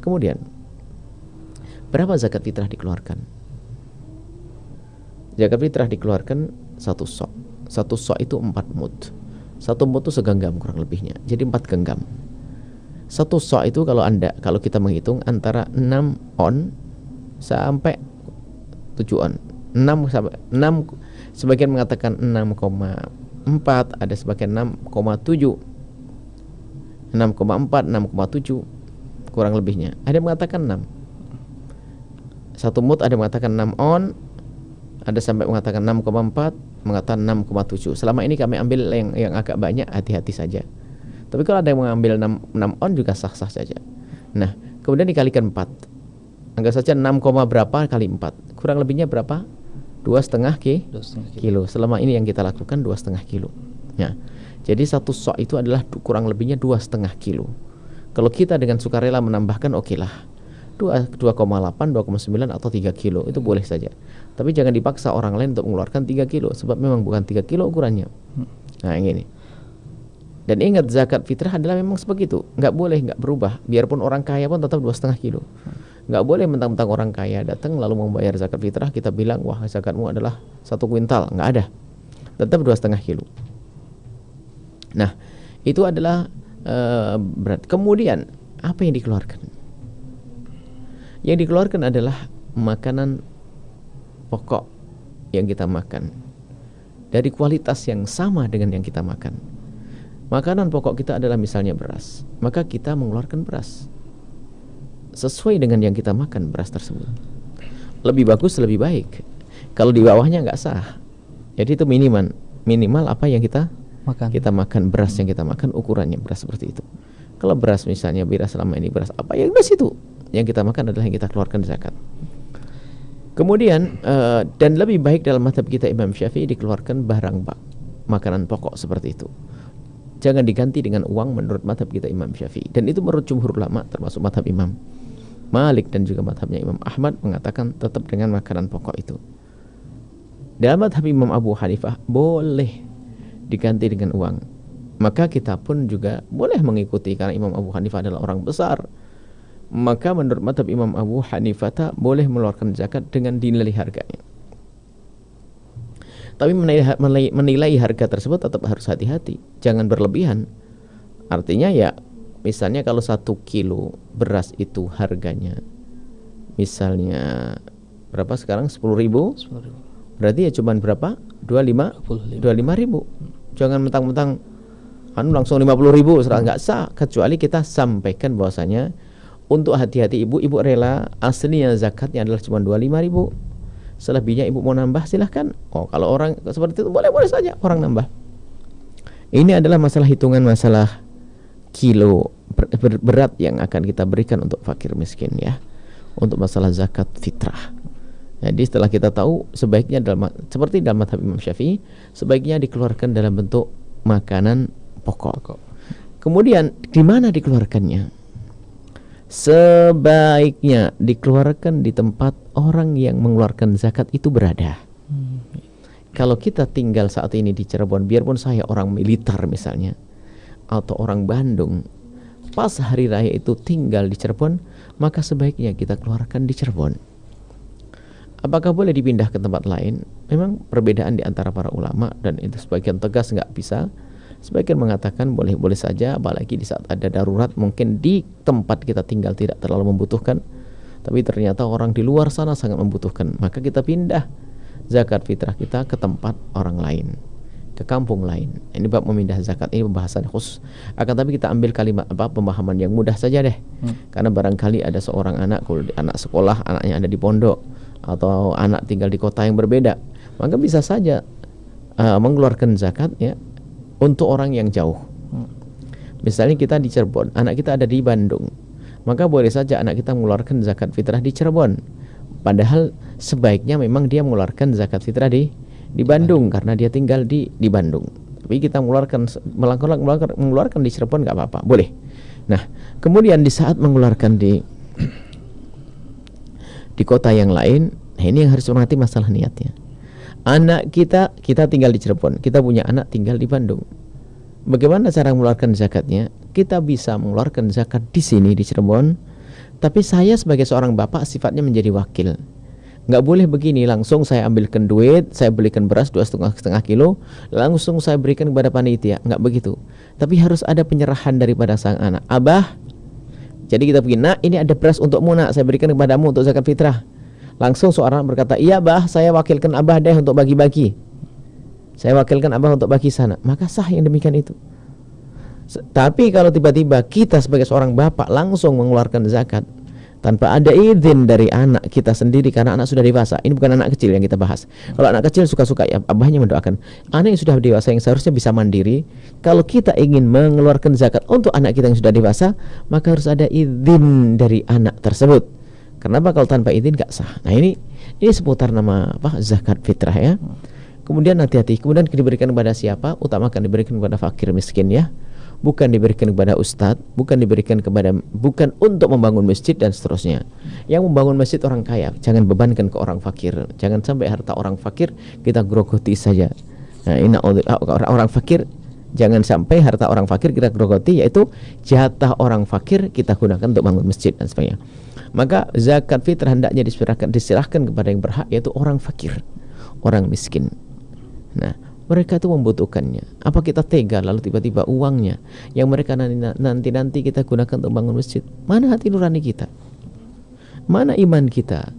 Kemudian, berapa zakat fitrah dikeluarkan? Zakat fitrah dikeluarkan satu sok. Satu sok itu 4 mud. Satu mud itu segenggam kurang lebihnya. Jadi 4 genggam. Satu sok itu kalau kita menghitung antara 6 on sampai 7 on. 6 sampai 6, sebagian mengatakan 6,4, ada sebagian 6,7. 6,4, 6,7 kurang lebihnya. Ada yang mengatakan 6. Satu mud ada yang mengatakan 6 on, ada sampai mengatakan 6,4, mengatakan 6,7. Selama ini kami ambil yang agak banyak, hati-hati saja. Tapi kalau ada yang mengambil 6 on juga sah-sah saja. Nah, kemudian dikalikan 4. Anggap saja 6, berapa kali 4. Kurang lebihnya berapa? 2,5 kilo. Selama ini yang kita lakukan 2,5 kilo. Ya. Jadi satu sok itu adalah kurang lebihnya 2,5 kilo. Kalau kita dengan sukarela menambahkan, oke lah. 2,8, 2,9 atau 3 kilo itu boleh saja. Tapi jangan dipaksa orang lain untuk mengeluarkan 3 kilo sebab memang bukan 3 kilo ukurannya. Nah, ini. Dan ingat, zakat fitrah adalah memang sebegitu. Nggak boleh, nggak berubah. Biarpun orang kaya pun tetap 2,5 kilo. Nggak boleh mentang-mentang orang kaya datang lalu membayar zakat fitrah, kita bilang, wah zakatmu adalah 1 kuintal. Nggak ada. Tetap 2,5 kilo. Nah, itu adalah berat. Kemudian, apa yang dikeluarkan? Yang dikeluarkan adalah makanan pokok yang kita makan dari kualitas yang sama dengan yang kita makan. Makanan pokok kita adalah misalnya beras, maka kita mengeluarkan beras sesuai dengan yang kita makan beras tersebut. Lebih bagus, lebih baik. Kalau di bawahnya nggak sah. Jadi itu minimal apa yang kita makan, beras yang kita makan ukurannya beras seperti itu. Kalau beras misalnya beras selama ini beras apa yang beras itu yang kita makan adalah yang kita keluarkan zakat. Kemudian dan lebih baik dalam mazhab kita Imam Syafi'i dikeluarkan barang makanan pokok seperti itu. Jangan diganti dengan uang menurut mazhab kita Imam Syafi'i. Dan itu menurut jumhur ulama termasuk mazhab Imam Malik dan juga mazhabnya Imam Ahmad mengatakan tetap dengan makanan pokok itu. Dalam mazhab Imam Abu Hanifah boleh diganti dengan uang. Maka kita pun juga boleh mengikuti karena Imam Abu Hanifah adalah orang besar. Maka menurut mazhab Imam Abu Hanifah boleh mengeluarkan zakat dengan dinilai harganya. Tapi menilai harga tersebut tetap harus hati-hati, jangan berlebihan. Artinya ya, misalnya kalau 1 kilo beras itu harganya misalnya berapa sekarang? 10.000. Berarti ya cuman berapa? 25.000. Jangan mentang-mentang langsung 50.000, nggak sah, kecuali kita sampaikan bahwasanya untuk hati-hati ibu rela aslinya zakatnya adalah cuma 25.000. Selebihnya ibu mau nambah silahkan. Oh, kalau orang seperti itu boleh saja orang nambah. Ini adalah masalah hitungan masalah kilo berat yang akan kita berikan untuk fakir miskin ya. Untuk masalah zakat fitrah. Jadi setelah kita tahu sebaiknya seperti dalam mazhab Imam Syafi'i sebaiknya dikeluarkan dalam bentuk makanan pokok. Kemudian di mana dikeluarkannya? Sebaiknya dikeluarkan di tempat orang yang mengeluarkan zakat itu berada. Kalau kita tinggal saat ini di Cirebon, biarpun saya orang militer misalnya atau orang Bandung, pas hari raya itu tinggal di Cirebon, maka sebaiknya kita keluarkan di Cirebon. Apakah boleh dipindah ke tempat lain? Memang perbedaan di antara para ulama dan itu sebagian tegas nggak bisa. Sebagian mengatakan boleh-boleh saja, apalagi di saat ada darurat mungkin di tempat kita tinggal tidak terlalu membutuhkan, tapi ternyata orang di luar sana sangat membutuhkan, maka kita pindah zakat fitrah kita ke tempat orang lain, ke kampung lain. Ini bab memindah zakat, ini pembahasan khusus. Akan tapi kita ambil kalimat pemahaman yang mudah saja deh. Karena barangkali ada seorang anak sekolah, anaknya ada di pondok atau anak tinggal di kota yang berbeda, maka bisa saja mengeluarkan zakat ya untuk orang yang jauh. Misalnya kita di Cirebon, anak kita ada di Bandung, maka boleh saja anak kita mengeluarkan zakat fitrah di Cirebon. Padahal sebaiknya memang dia mengeluarkan zakat fitrah di Bandung karena dia tinggal di Bandung. Tapi kita mengeluarkan di Cirebon nggak apa-apa, boleh. Nah, kemudian di saat mengeluarkan di kota yang lain, ini yang harus mengerti masalah niatnya. Anak kita tinggal di Cirebon, kita punya anak tinggal di Bandung. Bagaimana cara mengeluarkan zakatnya? Kita bisa mengeluarkan zakat di sini di Cirebon Tapi saya sebagai seorang bapak sifatnya menjadi wakil. Nggak boleh begini, langsung saya ambilkan duit, saya belikan beras 2,5 kilo, langsung saya berikan kepada panitia. Nggak begitu. Tapi harus ada penyerahan daripada sang anak. Abah, jadi kita begini, nak, ini ada beras untukmu, nak, saya berikan kepadamu untuk zakat fitrah. Langsung seorang berkata, iya bah, saya wakilkan abah deh untuk bagi-bagi. Saya wakilkan abah untuk bagi sana. Maka sah yang demikian itu. Tapi kalau tiba-tiba kita sebagai seorang bapak langsung mengeluarkan zakat tanpa ada izin dari anak kita sendiri, karena anak sudah dewasa. Ini bukan anak kecil yang kita bahas. Kalau anak kecil suka-suka ya, abahnya mendoakan. Anak yang sudah dewasa yang seharusnya bisa mandiri, kalau kita ingin mengeluarkan zakat untuk anak kita yang sudah dewasa, maka harus ada izin dari anak tersebut. Kenapa? Kalau tanpa izin gak sah. Nah ini seputar nama apa, zakat fitrah ya. Kemudian hati-hati, kemudian diberikan kepada siapa? Utamakan diberikan kepada fakir miskin ya. Bukan diberikan kepada ustadz, bukan untuk membangun masjid dan seterusnya. Yang membangun masjid orang kaya, jangan bebankan ke orang fakir. Jangan sampai harta orang fakir kita grogoti saja. Nah, orang fakir, jangan sampai harta orang fakir kita grogoti, yaitu jatah orang fakir kita gunakan untuk bangun masjid dan sebagainya. Maka zakat fitrah hendaknya diserahkan kepada yang berhak, yaitu orang fakir, orang miskin. Nah, mereka itu membutuhkannya. Apa kita tega lalu tiba-tiba uangnya yang mereka nanti kita gunakan untuk bangun masjid? Mana hati nurani kita? Mana iman kita?